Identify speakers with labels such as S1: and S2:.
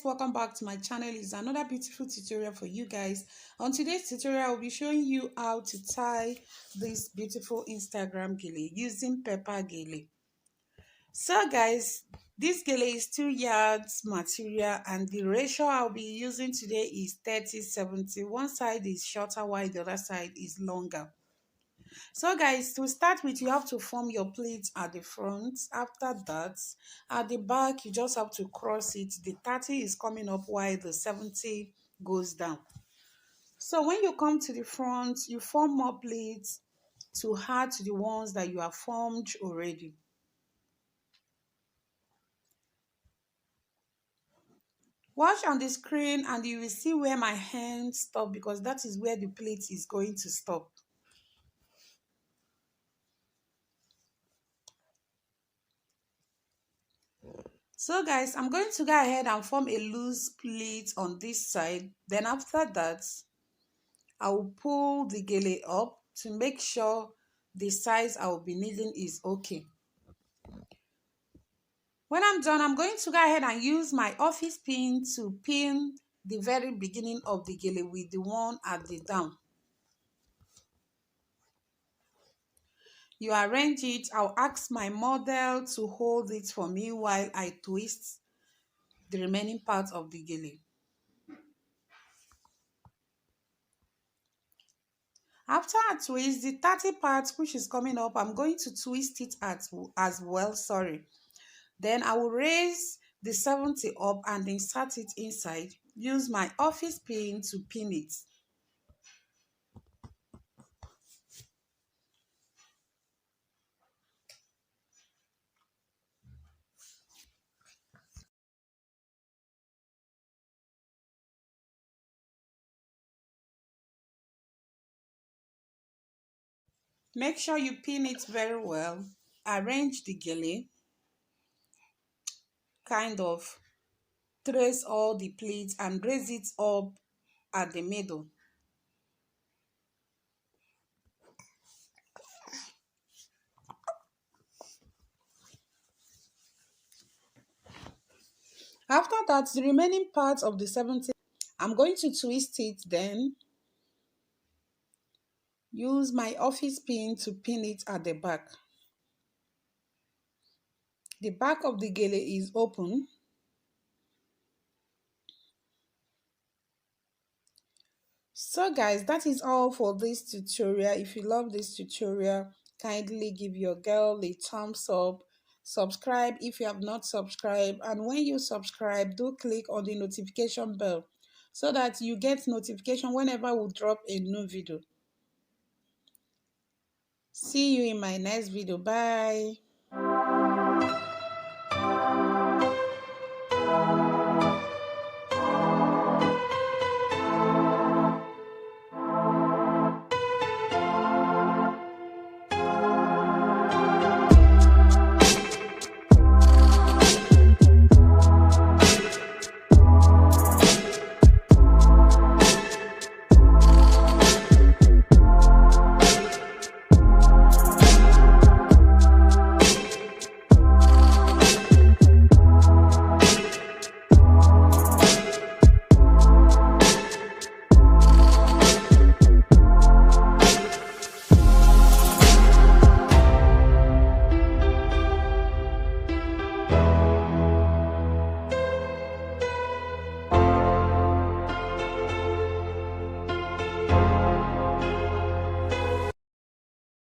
S1: welcome back to my channel. It's another beautiful tutorial for you guys. On today's tutorial, I'll be showing you how to tie this beautiful Instagram gele using paper gele. So guys, this gele is 2 yards material and the ratio I'll be using today is 30-70. One side is shorter while the other side is longer. So guys, to start with, you have to form your pleats at the front. After that, at the back, you just have to cross it. The 30 is coming up while the 70 goes down. So when you come to the front, you form more pleats to add to the ones that you have formed already. Watch on the screen and you will see where my hand stop, because that is where the plait is going to stop. So guys, I'm going to go ahead and form a loose pleat on this side. Then after that, I will pull the gele up to make sure the size I will be needing is okay. When I'm done, I'm going to go ahead and use my office pin to pin the very beginning of the gele with the one at the down. You arrange it. I'll ask my model to hold it for me while I twist the remaining part of the gele. After I twist the 30 part which is coming up, I'm going to twist it as well, Then I will raise the 70 up and insert it inside. Use my office pin to pin it. Make sure you pin it very well. Arrange the gele. Kind of trace all the pleats and raise it up at the middle. After that, the remaining part of the 70, I'm going to twist it, then use my office pin to pin it at the back. The back of the gele is open. So guys, that is all for this tutorial. If you love this tutorial, kindly give your girl a thumbs up. Subscribe if you have not subscribed, and when you subscribe, do click on the notification bell so that you get notification whenever we drop a new video. See you in my next video. Bye.